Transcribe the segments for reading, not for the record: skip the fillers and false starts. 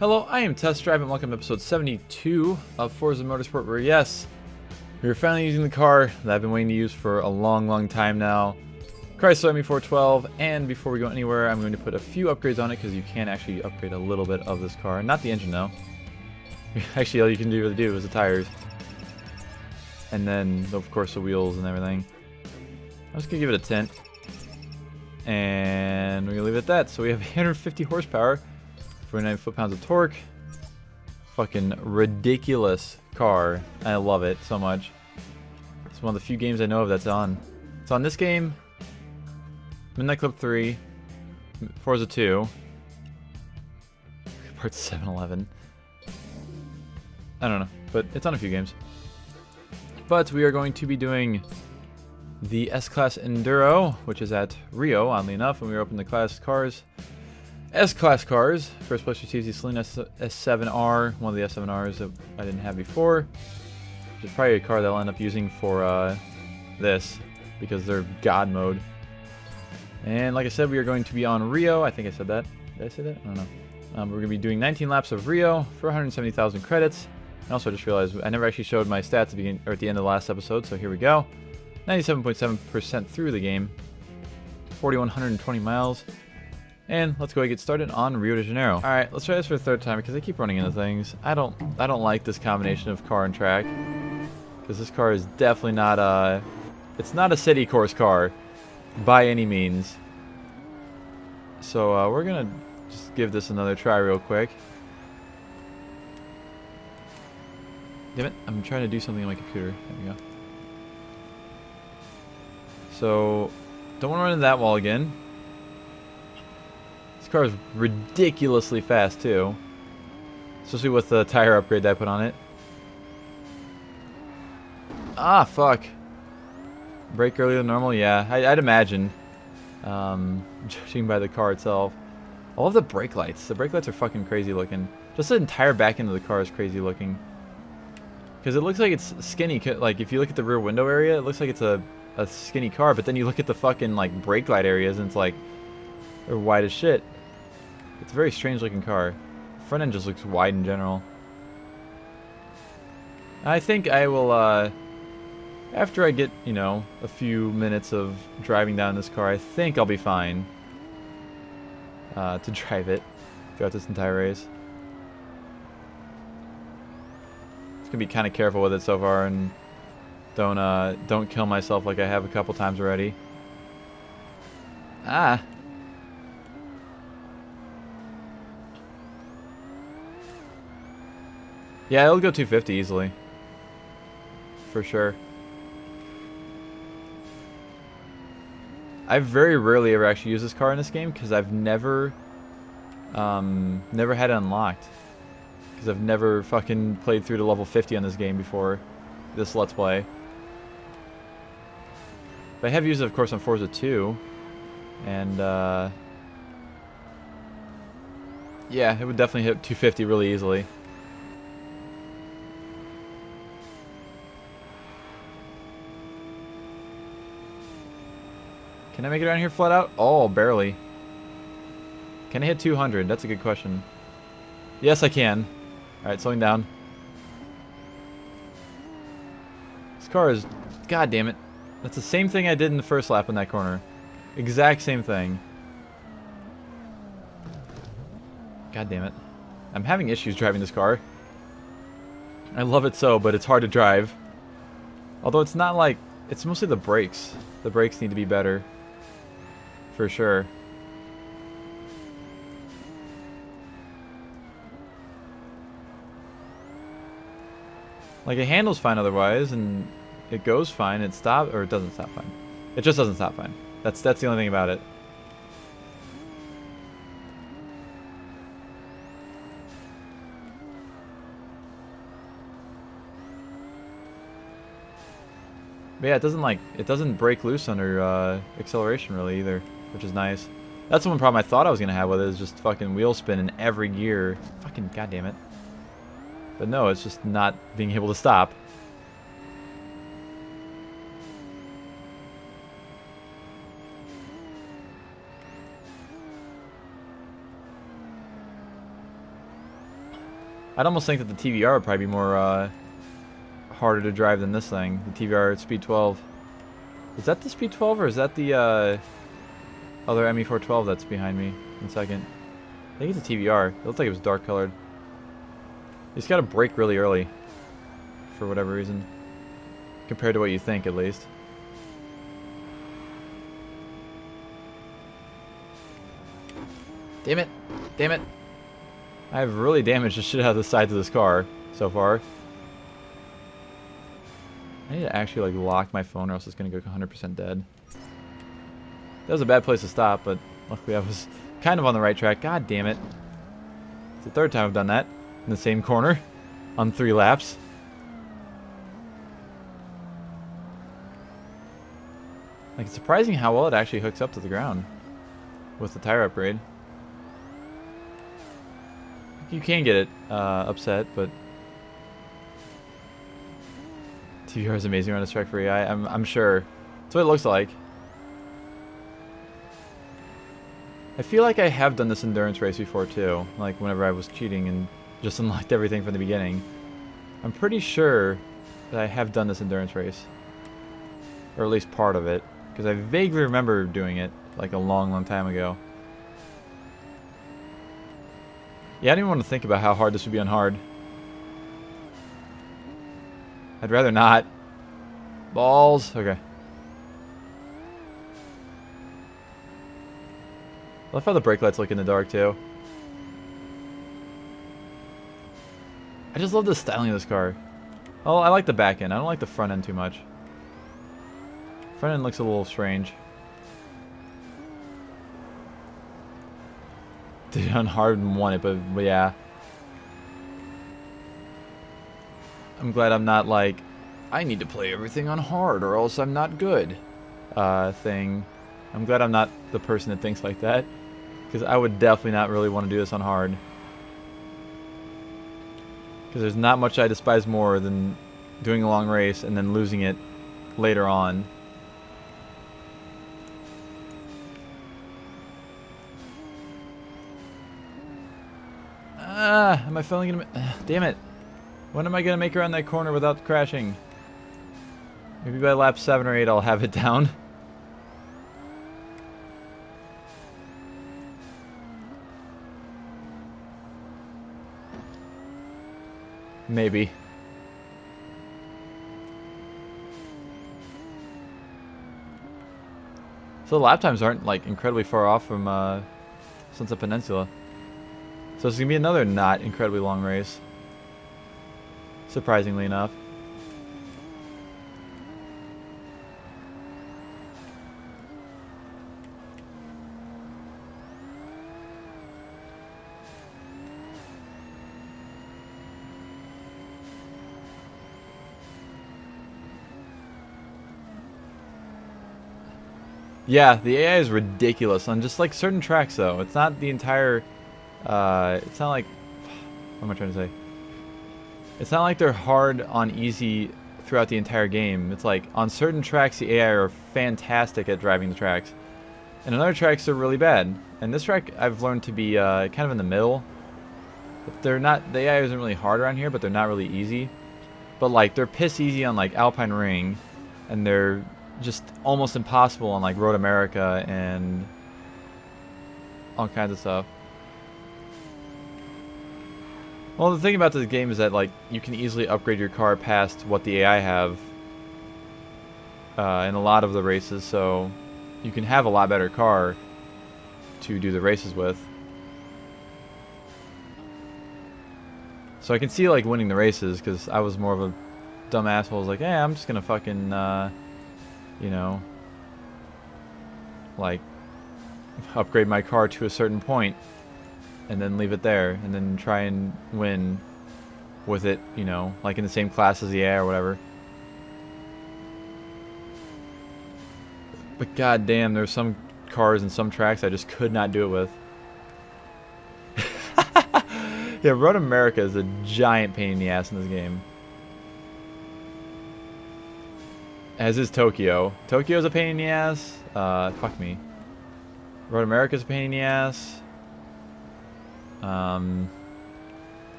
Hello, I am Test Drive and welcome to episode 72 of Forza Motorsport, where yes, we're finally using the car that I've been waiting to use for a long time now. Chrysler ME412, and before we go anywhere, I'm going to put a few upgrades on it because you can actually upgrade a little bit of this car. Not the engine though. Actually, all you can really do is the tires. And then, of course, the wheels and everything. I'm just going to give it a tint. And we're going to leave it at that. So we have 850 horsepower. 49 foot-pounds of torque. Fucking ridiculous car. I love it so much. It's one of the few games I know of that's on. It's on this game, Midnight Club 3, Forza 2, Part 7-Eleven. I don't know, but it's on a few games. But we are going to be doing the S-Class Enduro, which is at Rio, oddly enough, and we open the class cars. S-Class cars. First place receives the Celine S7R, one of the S7Rs that I didn't have before. Which is probably a car that I'll end up using for this, because they're God mode. And like I said, we are going to be on Rio. I think I said that. Did I say that? I don't know. We're going to be doing 19 laps of Rio for 170,000 credits. And also I just realized I never actually showed my stats at the end of the last episode, so here we go. 97.7% through the game. 4,120 miles. And let's go ahead and get started on Rio de Janeiro. Alright, let's try this for the third time because I keep running into things. I don't like this combination of car and track. Because this car is definitely not it's not a city course car by any means. So we're gonna just give this another try real quick. Damn it, I'm trying to do something on my computer. There we go. So don't want to run into that wall again. This car is ridiculously fast too, especially with the tire upgrade that I put on it. Ah, fuck. Brake earlier than normal? Yeah, I'd imagine. Judging by the car itself. I love the brake lights. The brake lights are fucking crazy looking. Just the entire back end of the car is crazy looking. Because it looks like it's skinny. Like, if you look at the rear window area, it looks like it's a skinny car. But then you look at the fucking, like, brake light areas and it's like, they're wide as shit. It's a very strange looking car. Front end just looks wide in general. I think I will, after I get, you know, a few minutes of driving down this car, I think I'll be fine to drive it throughout this entire race. Just gonna be kind of careful with it so far and don't kill myself like I have a couple times already. Ah. Yeah, it'll go 250 easily. For sure. I very rarely ever actually use this car in this game because I've never had it unlocked. Because I've never fucking played through to level 50 on this game before this Let's Play. But I have used it, of course, on Forza 2. And, yeah, it would definitely hit 250 really easily. Can I make it around here flat out? Oh, barely. Can I hit 200? That's a good question. Yes, I can. Alright, slowing down. This car is... God damn it. That's the same thing I did in the first lap in that corner. Exact same thing. God damn it. I'm having issues driving this car. I love it so, but it's hard to drive. Although it's not like... It's mostly the brakes. The brakes need to be better. For sure. Like, it handles fine otherwise, and it goes fine. It stops, or it doesn't stop fine. It just doesn't stop fine. That's the only thing about it. But yeah, it doesn't break loose under acceleration really either, which is nice. That's the one problem I thought I was gonna have with it, is just fucking wheel spin in every gear. Fucking goddamn it. But no, it's just not being able to stop. I'd almost think that the TVR would probably be more harder to drive than this thing. The TVR at speed 12. Is that the speed 12 or is that the other ME412 that's behind me in second? I think it's a TVR. It looked like it was dark colored. He's got to brake really early for whatever reason, compared to what you think at least. Damn it! Damn it! I have really damaged the shit out of the sides of this car so far. I need to actually like lock my phone or else it's going to go 100% dead. That was a bad place to stop, but luckily I was kind of on the right track. God damn it. It's the third time I've done that in the same corner on 3 laps. Like, it's surprising how well it actually hooks up to the ground with the tire upgrade. You can get it upset, but TVR is amazing on this track for AI. I'm sure. That's what it looks like. I feel like I have done this endurance race before too, like whenever I was cheating and just unlocked everything from the beginning. I'm pretty sure that I have done this endurance race, or at least part of it, because I vaguely remember doing it like a long time ago. Yeah, I didn't even want to think about how hard this would be on hard. I'd rather not. Balls. Okay. I love how the brake lights look in the dark too. I just love the styling of this car. Oh, I like the back end. I don't like the front end too much. Front end looks a little strange. Did it on hard and won it, but yeah. I'm glad I'm not like, I need to play everything on hard or else I'm not good thing. I'm glad I'm not the person that thinks like that, because I would definitely not really want to do this on hard. Because there's not much I despise more than doing a long race and then losing it later on. Am I finally gonna... damn it. When am I gonna make around that corner without crashing? Maybe by lap 7 or 8 I'll have it down. Maybe. So the lap times aren't like incredibly far off from Sunset Peninsula. So it's going to be another not incredibly long race. Surprisingly enough. Yeah, the AI is ridiculous on just like certain tracks though. It's not the entire... it's not like... what am I trying to say? It's not like they're hard on easy throughout the entire game. It's like on certain tracks the AI are fantastic at driving the tracks. And on other tracks they're really bad. And this track I've learned to be kind of in the middle. But they're not... the AI isn't really hard around here, but they're not really easy. But like they're piss easy on like Alpine Ring. And they're just almost impossible on like Road America and all kinds of stuff. Well, the thing about this game is that like you can easily upgrade your car past what the AI have in a lot of the races, so you can have a lot better car to do the races with. So I can see like winning the races because I was more of a dumb asshole. I was like, hey, I'm just gonna fucking you know, like upgrade my car to a certain point and then leave it there and then try and win with it, you know, like in the same class as the AI or whatever. But goddamn, there's some cars and some tracks I just could not do it with. Yeah, Road America is a giant pain in the ass in this game. As is Tokyo. Tokyo's a pain in the ass. Fuck me. Road America's a pain in the ass.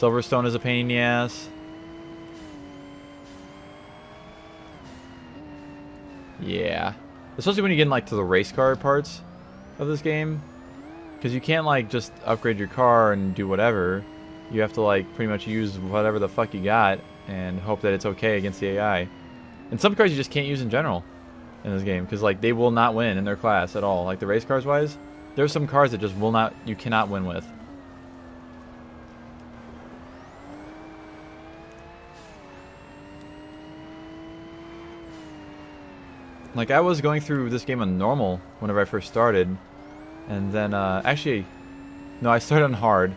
Silverstone is a pain in the ass. Yeah. Especially when you get like to the race car parts of this game. Because you can't like just upgrade your car and do whatever. You have to like pretty much use whatever the fuck you got and hope that it's okay against the AI. And some cars you just can't use in general in this game. Because like they will not win in their class at all. Like the race cars wise. There's some cars that just will not, you cannot win with. Like, I was going through this game on normal whenever I first started. And then, actually, no, I started on hard.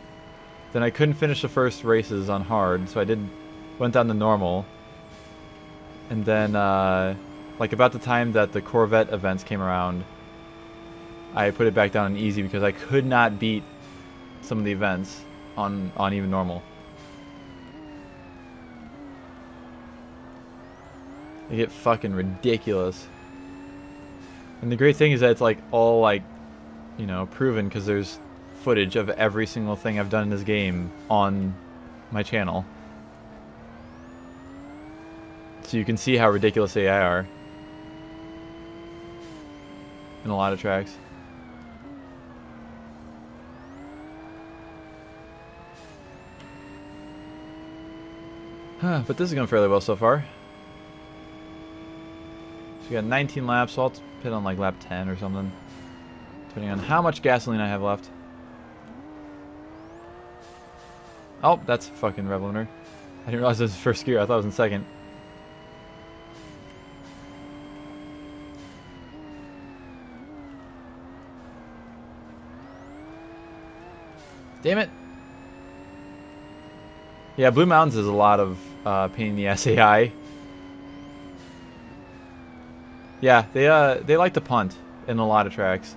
Then I couldn't finish the first races on hard, so I went down to normal. And then, like, about the time that the Corvette events came around, I put it back down on easy because I could not beat some of the events on even normal. They get fucking ridiculous. And the great thing is that it's like all like, you know, proven because there's footage of every single thing I've done in this game on my channel. So you can see how ridiculous AI are in a lot of tracks. But this is going fairly well so far. So we got 19 laps, so I'll pit on like lap 10 or something. Depending on how much gasoline I have left. Oh, that's a fucking rev limiter. I didn't realize it was first gear, I thought it was in second. Damn it! Yeah, Blue Mountains is a lot of pain in the ass AI. Yeah, they like to punt in a lot of tracks.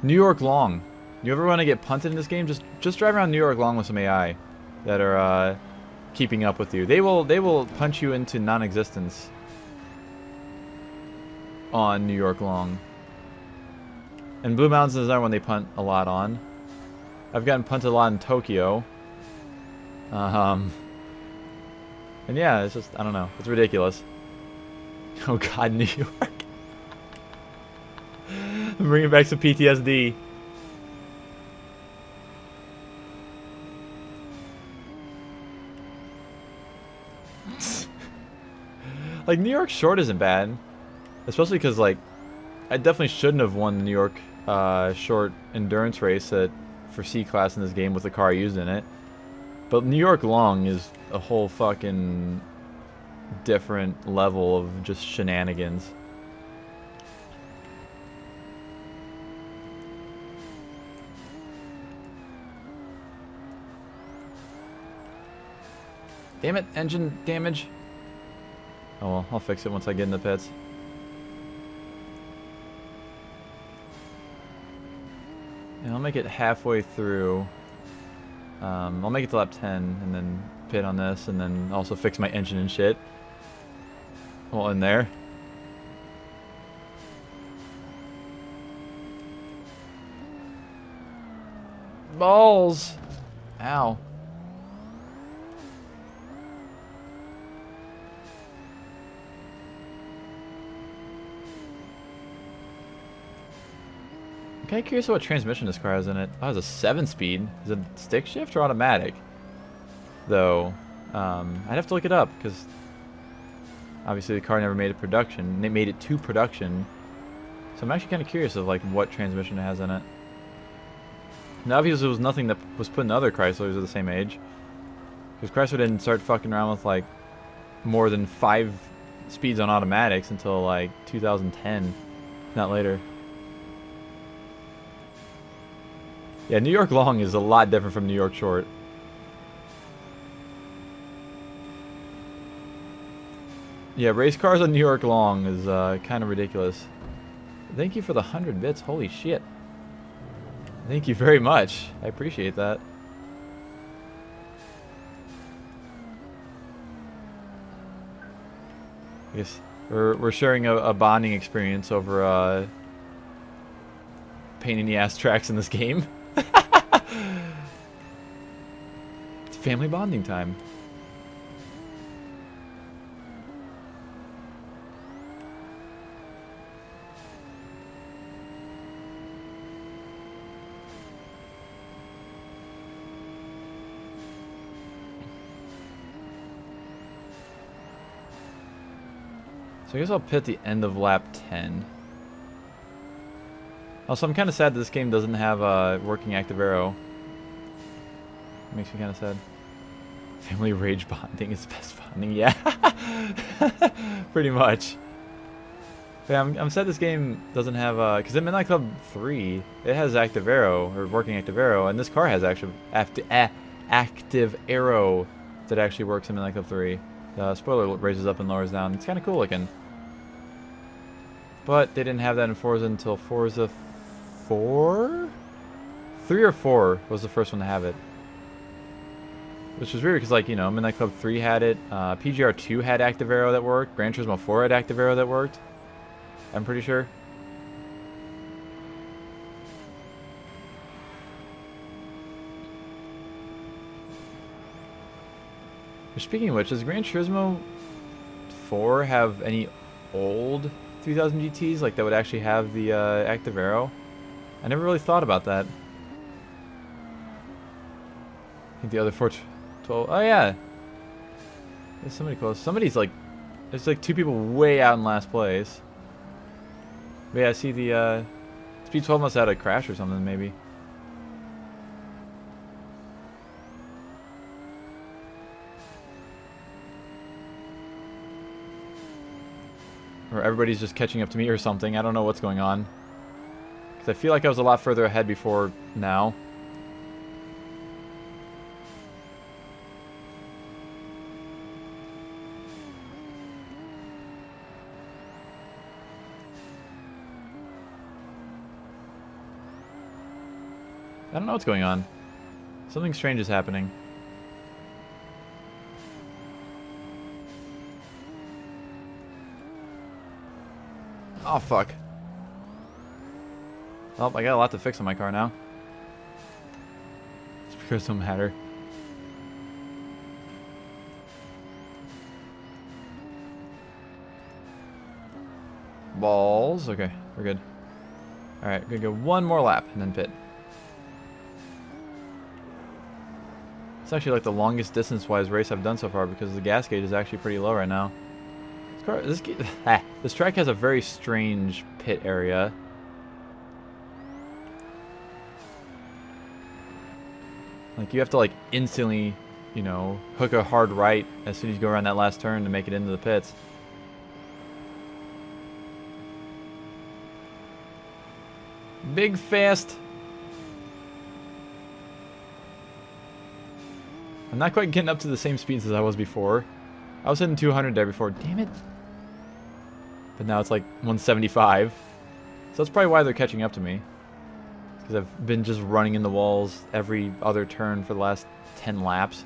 New York Long. You ever want to get punted in this game? Just drive around New York Long with some AI that are keeping up with you. They will punch you into non-existence on New York Long. And Blue Mountains is another one they punt a lot on. I've gotten punted a lot in Tokyo. And yeah, it's just, I don't know, it's ridiculous. Oh god, New York. I'm bringing back some PTSD. Like, New York short isn't bad. Especially because, like, I definitely shouldn't have won the New York short endurance race for C-Class in this game with the car I used in it. But New York long is a whole fucking different level of just shenanigans. Damn it, engine damage. Oh well, I'll fix it once I get in the pits. And I'll make it halfway through. I'll make it to lap 10 and then pit on this and then also fix my engine and shit while in there. Balls! Ow. I'm kind of curious what transmission this car has in it. Oh, it's a 7-speed. Is it stick shift or automatic? Though, I'd have to look it up because obviously the car never made it production. They made it to production, so I'm actually kind of curious of like what transmission it has in it. Now, obviously, it was nothing that was put in other Chryslers of the same age, because Chrysler didn't start fucking around with like more than 5 speeds on automatics until like 2010, not later. Yeah, New York long is a lot different from New York short. Yeah, race cars on New York long is kind of ridiculous. Thank you for the 100 bits. Holy shit. Thank you very much. I appreciate that. I guess we're sharing a bonding experience over pain in the ass tracks in this game. It's family bonding time. So I guess I'll pit the end of lap 10. Also, I'm kind of sad that this game doesn't have a working active arrow. Makes me kind of sad. Family rage bonding is best bonding, yeah. Pretty much. Yeah, I'm sad this game doesn't have, because in Midnight Club 3, it has active arrow, or working active arrow, and this car has active arrow that actually works in Midnight Club 3. The spoiler raises up and lowers down. It's kind of cool looking. But they didn't have that in Forza until Forza 4? 3 or 4 was the first one to have it. Which was weird because, like, you know, Midnight Club 3 had it. PGR 2 had active arrow that worked. Gran Turismo 4 had active arrow that worked. I'm pretty sure. Speaking of which, does Gran Turismo 4 have any old 3000 GTs like that would actually have the active arrow? I never really thought about that. I think the other 412. Oh yeah, there's somebody close. Somebody's like, there's like 2 people way out in last place. But yeah, I see the Speed 12 must have had a crash or something maybe. Or everybody's just catching up to me or something. I don't know what's going on. Because I feel like I was a lot further ahead before now. I don't know what's going on. Something strange is happening. Oh, fuck. Well, I got a lot to fix on my car now. Speakers don't matter. Balls. Okay, we're good. Alright, gonna go one more lap and then pit. It's actually like the longest distance-wise race I've done so far because the gas gauge is actually pretty low right now. This track has a very strange pit area. Like, you have to, like, instantly, you know, hook a hard right as soon as you go around that last turn to make it into the pits. Big fast. I'm not quite getting up to the same speeds as I was before. I was hitting 200 there before. Damn it. But now it's like 175. So that's probably why they're catching up to me. Because I've been just running in the walls every other turn for the last 10 laps.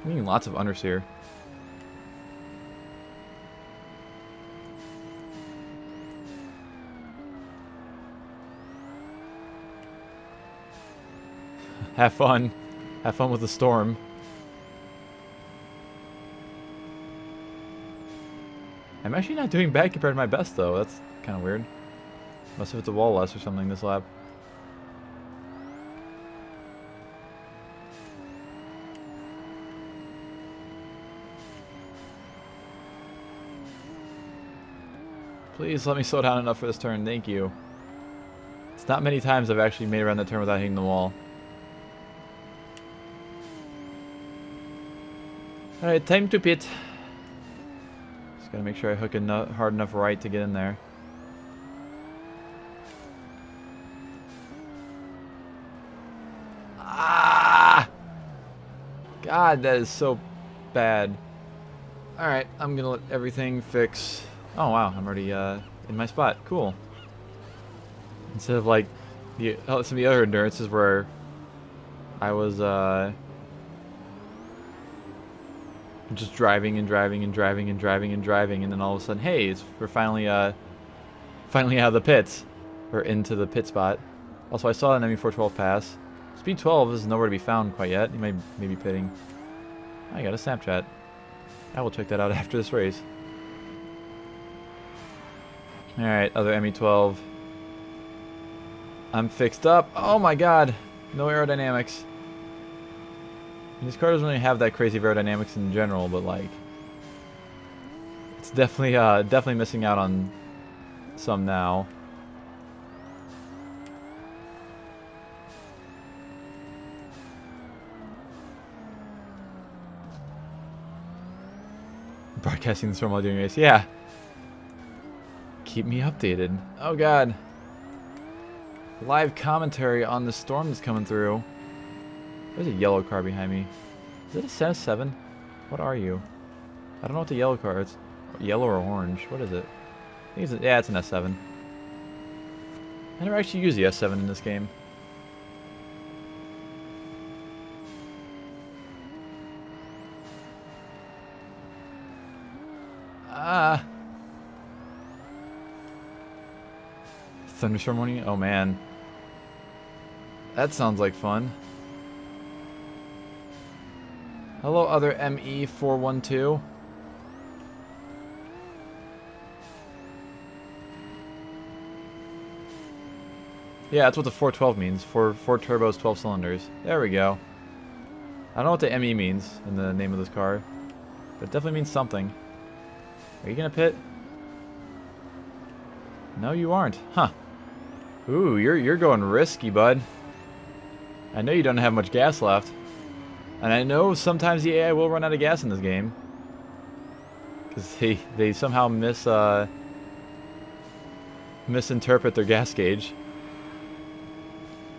I'm getting lots of understeer. Have fun. Have fun with the storm. I'm actually not doing bad compared to my best, though. That's kind of weird. Must have hit the wall less or something this lap. Please let me slow down enough for this turn. Thank you. It's not many times I've actually made around that turn without hitting the wall. Alright, time to pit. Just gotta make sure I hook a hard enough right to get in there. Ah! God, that is so bad. Alright, I'm gonna let everything fix. Oh wow, I'm already in my spot. Cool. Instead of like some of the other endurances where I was just driving and driving and driving and driving and driving, and then all of a sudden, hey, we're finally out of the pits, or into the pit spot. Also, I saw an ME412 pass. Speed 12 is nowhere to be found quite yet. He may be pitting. I got a Snapchat. I will check that out after this race. Alright, other ME12. I'm fixed up. Oh my god! No aerodynamics. This car doesn't really have that crazy of aerodynamics in general, but like... It's definitely missing out on some now. Broadcasting the storm while doing a race. Yeah. Keep me updated. Oh god. Live commentary on the storm that's coming through. There's a yellow car behind me. Is it a S7? What are you? I don't know what the yellow car is. Yellow or orange? What is it? I think it's yeah, it's an S7. I never actually used the S7 in this game. Ah. Thunderstorm warning? Oh man. That sounds like fun. Hello, other ME412. Yeah, that's what the 412 means. Four turbos, 12 cylinders. There we go. I don't know what the ME means in the name of this car, but it definitely means something. Are you gonna pit? No, you aren't. Huh. Ooh, you're going risky, bud. I know you don't have much gas left. And I know sometimes the AI will run out of gas in this game. Because they somehow misinterpret their gas gauge.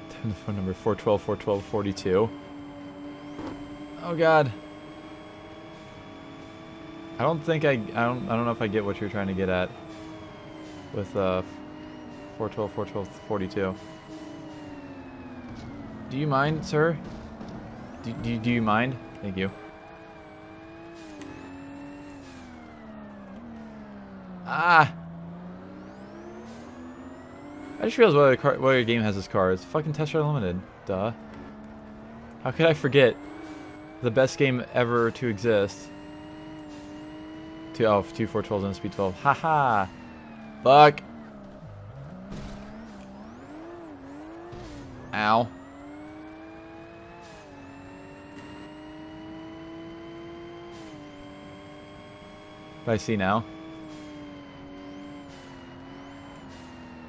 Turn the phone number 412-412-42. Oh god. I don't know if I get what you're trying to get at with 412-412-42. Do you mind, sir? Do you mind? Thank you. Ah! I just realized what other game has this car. It's fucking Test Drive Limited. Duh. How could I forget the best game ever to exist? Two 412s and a Speed 12. Haha! Fuck! Ow. I see now.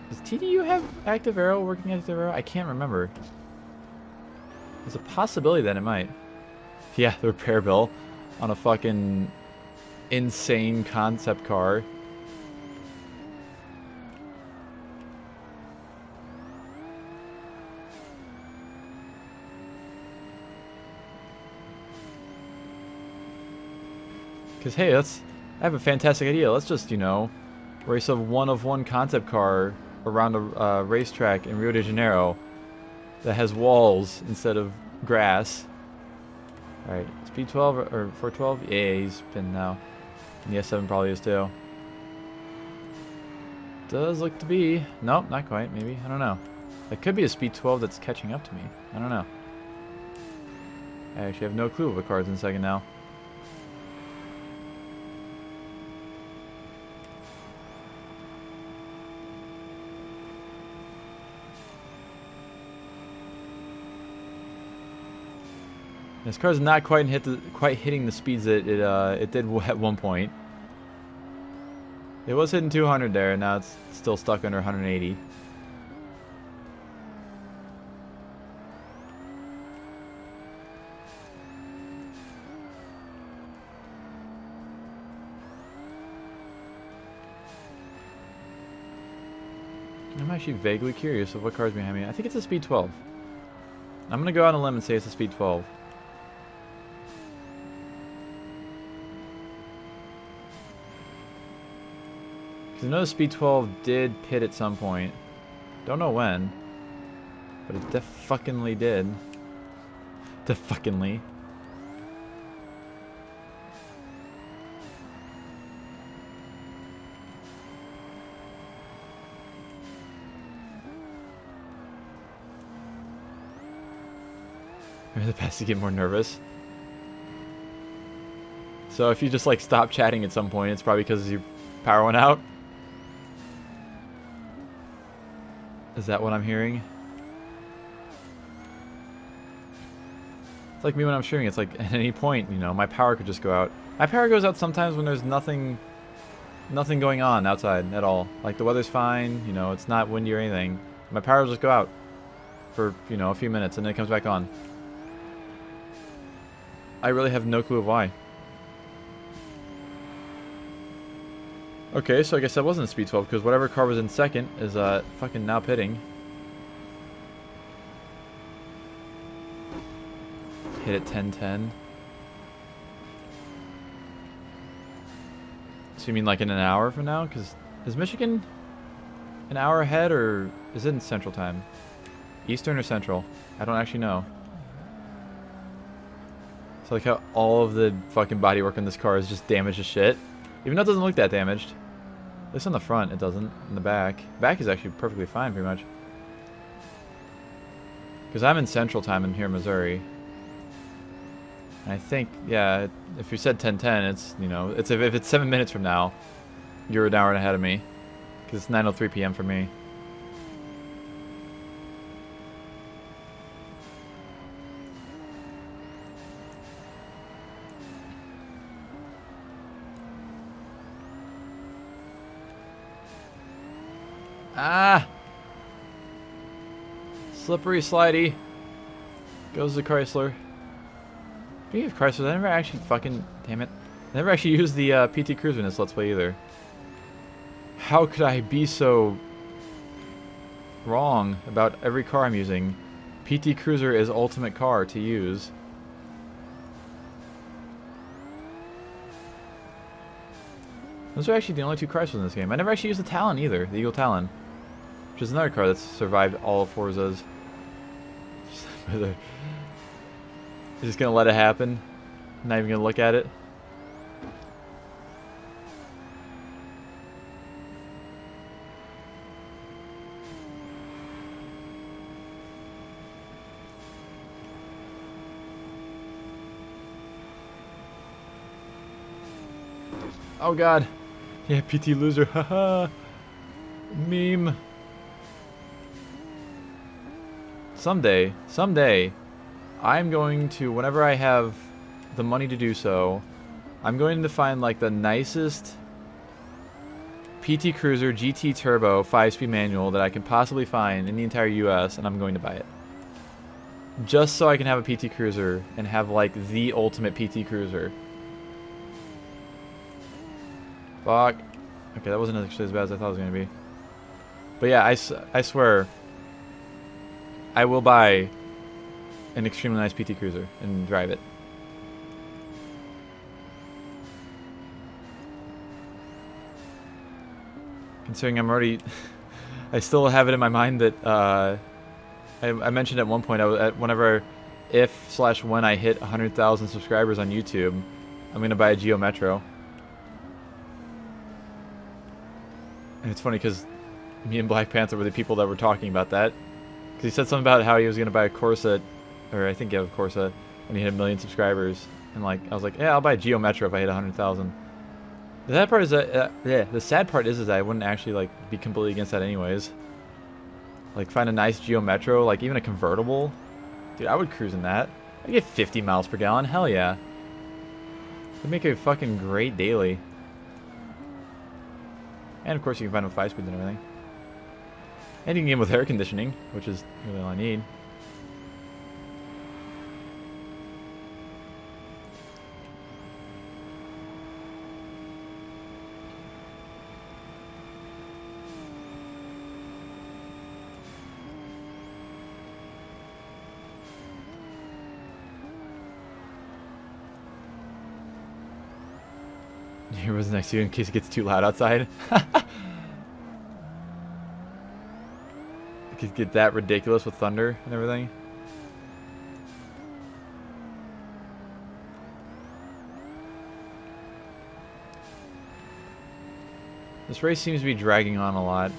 Does TDU have active arrow, working active arrow? I can't remember. There's a possibility that it might. Yeah, the repair bill on a fucking insane concept car. Because, hey, I have a fantastic idea. Let's just, you know, race a one-of-one concept car around a racetrack in Rio de Janeiro that has walls instead of grass. Alright, Speed 12 or 412? Yeah, he's pinned now. And the S7 probably is too. Does look to be. Nope, not quite, maybe. I don't know. It could be a Speed 12 that's catching up to me. I don't know. I actually have no clue what car's in second now. This car's not quite hitting the speeds that it did at one point. It was hitting 200 there, and now it's still stuck under 180. I'm actually vaguely curious of what car's behind me. I think it's a Speed 12. I'm gonna go out on a limb and say it's a Speed 12. I know the Speed 12 did pit at some point. Don't know when. But it def-fuckingly did. Def-fuckingly. Or the past you get more nervous. So if you just like stop chatting at some point, it's probably because your power went out. Is that what I'm hearing? It's like me when I'm streaming. It's like at any point, you know, my power could just go out. My power goes out sometimes when there's nothing going on outside at all. Like the weather's fine, you know, it's not windy or anything. My power will just go out for, you know, a few minutes and then it comes back on. I really have no clue of why. Okay, so I guess that wasn't a speed 12 because whatever car was in second is fucking now pitting. Hit at 10:10. So you mean like in an hour from now? Because is Michigan an hour ahead or is it in Central Time? Eastern or Central? I don't actually know. So like how all of the fucking bodywork on this car is just damaged as shit. Even though it doesn't look that damaged. At least on the front it doesn't. In the back. Back is actually perfectly fine pretty much. Because I'm in Central Time in here in Missouri. And I think, yeah, if you said 10:10, it's, you know, it's if it's 7 minutes from now, you're an hour ahead of me. Because it's 9:03 p.m. for me. Ah! Slippery slidey. Goes the Chrysler. Speaking of Chrysler, I never actually fucking... Damn it. I never actually used the PT Cruiser in this Let's Play either. How could I be so wrong about every car I'm using? PT Cruiser is ultimate car to use. Those are actually the only two Chryslers in this game. I never actually used the Talon either, the Eagle Talon. Which is another car that's survived all of Forza's. You're just gonna let it happen? Not even gonna look at it? Oh god. Yeah, PT loser. Haha. Meme. Someday, I'm going to, whenever I have the money to do so, I'm going to find like the nicest PT Cruiser GT Turbo 5-speed manual that I can possibly find in the entire US, and I'm going to buy it. Just so I can have a PT Cruiser and have like the ultimate PT Cruiser. Fuck. Okay, that wasn't actually as bad as I thought it was going to be. But yeah, I swear, I will buy an extremely nice PT Cruiser and drive it. Considering I'm already... I still have it in my mind that... I mentioned at one point, when I hit 100,000 subscribers on YouTube, I'm going to buy a Geo Metro. And it's funny because me and Black Panther were the people that were talking about that. Because he said something about how he was going to buy a Corsa, or I think he had a Corsa, when he hit 1 million subscribers. And like, I was like, yeah, I'll buy a Geo Metro if I hit 100,000. The sad part is that, the sad part is that I wouldn't actually like be completely against that anyways. Like find a nice Geo Metro, like even a convertible. Dude, I would cruise in that. I'd get 50 miles per gallon, hell yeah. It'd make a fucking great daily. And of course you can find them 5-speeds and everything. And you can get them with air conditioning, which is really all I need. Whoever's next to you in case it gets too loud outside. It could get that ridiculous with thunder and everything. This race seems to be dragging on a lot.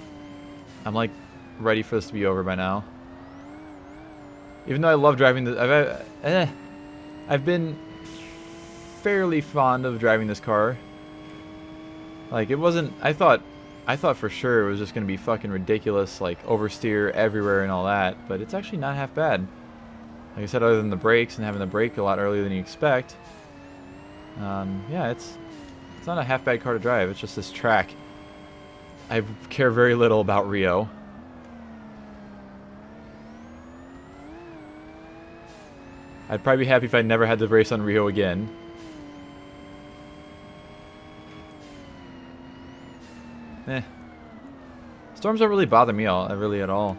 I'm like ready for this to be over by now. Even though I love driving the, I've been fairly fond of driving this car. Like, it wasn't, I thought for sure it was just gonna be fucking ridiculous, like oversteer everywhere and all that, but it's actually not half bad. Like I said, other than the brakes and having the brake a lot earlier than you expect. Yeah, it's not a half bad car to drive. It's just this track. I care very little about Rio. I'd probably be happy if I never had to race on Rio again. Storms don't really bother me really at all.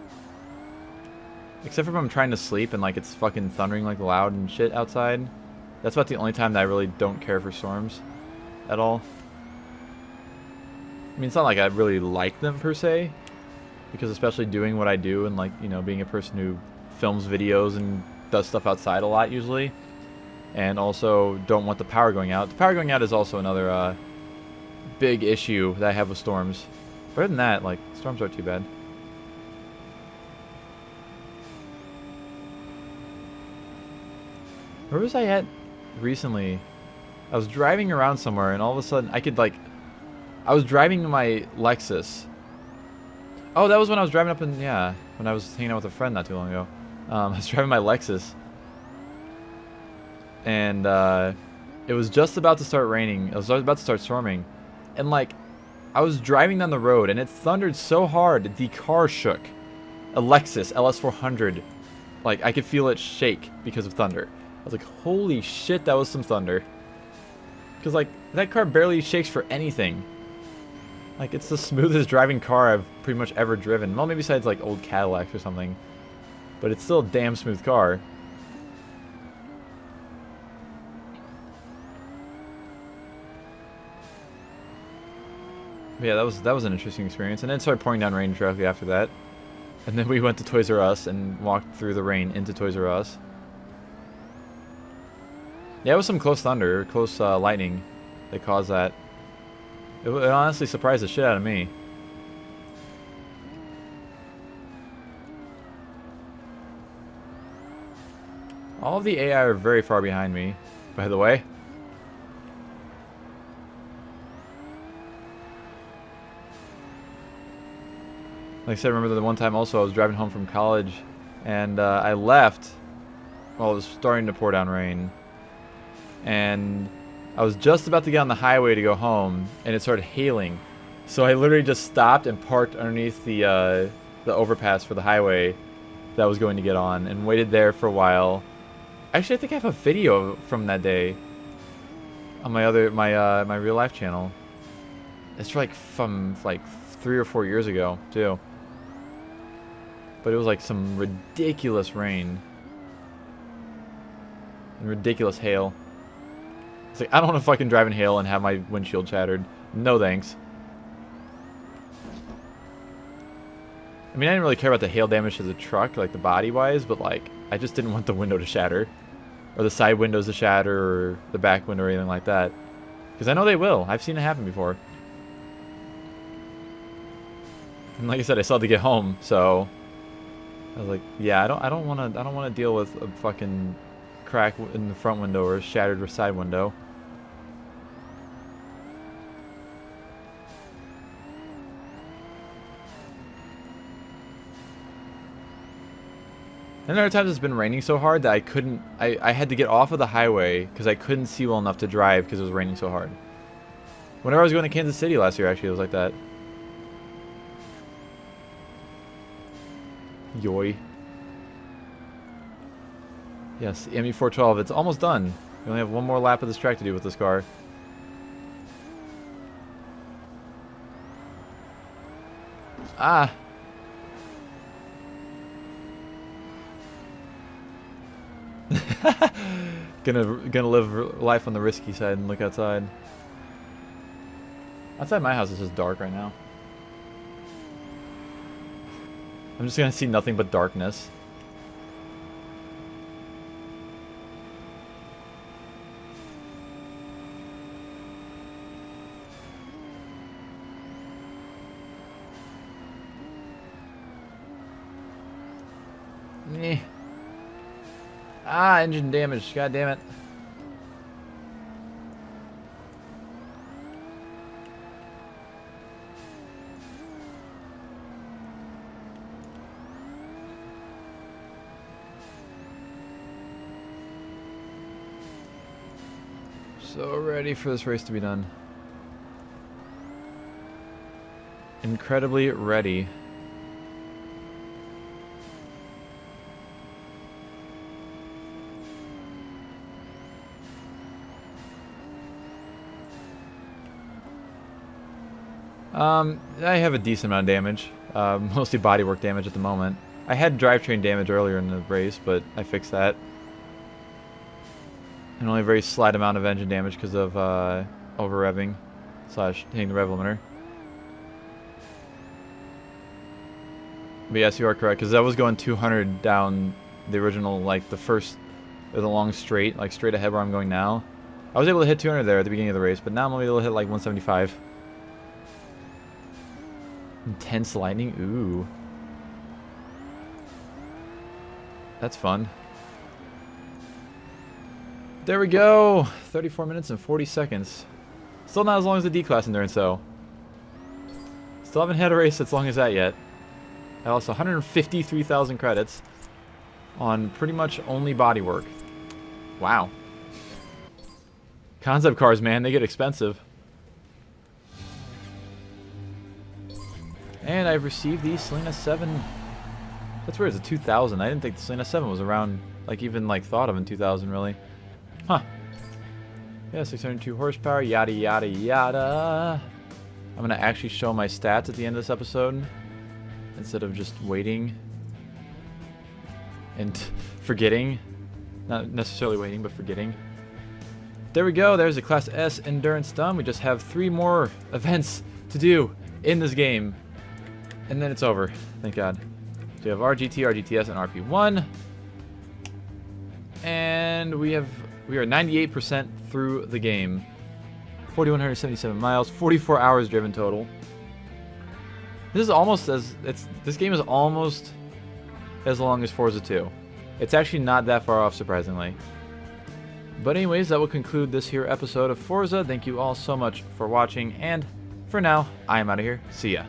Except for when I'm trying to sleep and like it's fucking thundering like loud and shit outside. That's about the only time that I really don't care for storms at all. I mean, it's not like I really like them per se, because especially doing what I do and like, you know, being a person who films videos and does stuff outside a lot usually, and also don't want the power going out. The power going out is also another big issue that I have with storms. But other than that, like, storms aren't too bad. Where was I at recently? I was driving around somewhere and all of a sudden I could like, I was driving my Lexus. Oh, that was when I was driving up in, yeah, when I was hanging out with a friend not too long ago. I was driving my Lexus. And it was just about to start raining. It was about to start storming. And like, I was driving down the road and it thundered so hard the car shook. A Lexus LS400. Like, I could feel it shake because of thunder. I was like, holy shit, that was some thunder. Because, like, that car barely shakes for anything. Like, it's the smoothest driving car I've pretty much ever driven. Well, maybe besides, like, old Cadillacs or something. But it's still a damn smooth car. But yeah, that was an interesting experience. And then it started pouring down rain directly after that. And then we went to Toys R Us and walked through the rain into Toys R Us. Yeah, it was some close thunder, close lightning that caused that. It honestly surprised the shit out of me. All of the AI are very far behind me, by the way. Like I said, remember the one time also I was driving home from college and I left while it was starting to pour down rain. And I was just about to get on the highway to go home and it started hailing. So I literally just stopped and parked underneath the overpass for the highway that I was going to get on and waited there for a while. Actually, I think I have a video from that day on my real life channel. It's like from like 3 or 4 years ago too. But it was like some ridiculous rain and ridiculous hail. It's like, I don't want to fucking drive in hail and have my windshield shattered. No thanks. I mean, I didn't really care about the hail damage to the truck, like the body-wise, but like, I just didn't want the window to shatter. Or the side windows to shatter, or the back window or anything like that. Because I know they will. I've seen it happen before. And like I said, I still had to get home, so I was like, yeah, I don't want to deal with a fucking crack in the front window or a shattered side window. And there are times it's been raining so hard that I had to get off of the highway because I couldn't see well enough to drive because it was raining so hard. Whenever I was going to Kansas City last year, actually, it was like that. Yoy. Yes, ME412, it's almost done. We only have one more lap of this track to do with this car. Ah! Gonna live life on the risky side and look outside. Outside my house is just dark right now. I'm just gonna see nothing but darkness. Ah, engine damage. God damn it. So ready for this race to be done. Incredibly ready. I have a decent amount of damage. Mostly bodywork damage at the moment. I had drivetrain damage earlier in the race, but I fixed that. And only a very slight amount of engine damage because of over-revving / hitting the rev limiter. But yes, you are correct, because I was going 200 down the original, like the first, or the long straight, like straight ahead where I'm going now. I was able to hit 200 there at the beginning of the race, but now I'm only able to hit like 175. Intense lightning, ooh. That's fun. There we go! 34 minutes and 40 seconds. Still not as long as the D-Class Endurance, though. Still haven't had a race as long as that yet. I lost 153,000 credits on pretty much only bodywork. Wow. Concept cars, man, they get expensive. And I've received the Selena 7. That's weird, it's a 2000. I didn't think the Selena 7 was around, like even like thought of in 2000, really. Huh. Yeah, 602 horsepower, yada yada yada. I'm gonna actually show my stats at the end of this episode instead of just waiting and forgetting. Not necessarily waiting, but forgetting. There we go, there's the Class S Endurance done. We just have 3 more events to do in this game. And then it's over, thank God. So we have RGT, RGTS, and RP1. And we are 98% through the game. 4,177 miles, 44 hours driven total. This is almost this game is almost as long as Forza 2. It's actually not that far off, surprisingly. But anyways, that will conclude this here episode of Forza. Thank you all so much for watching, and for now, I am out of here. See ya.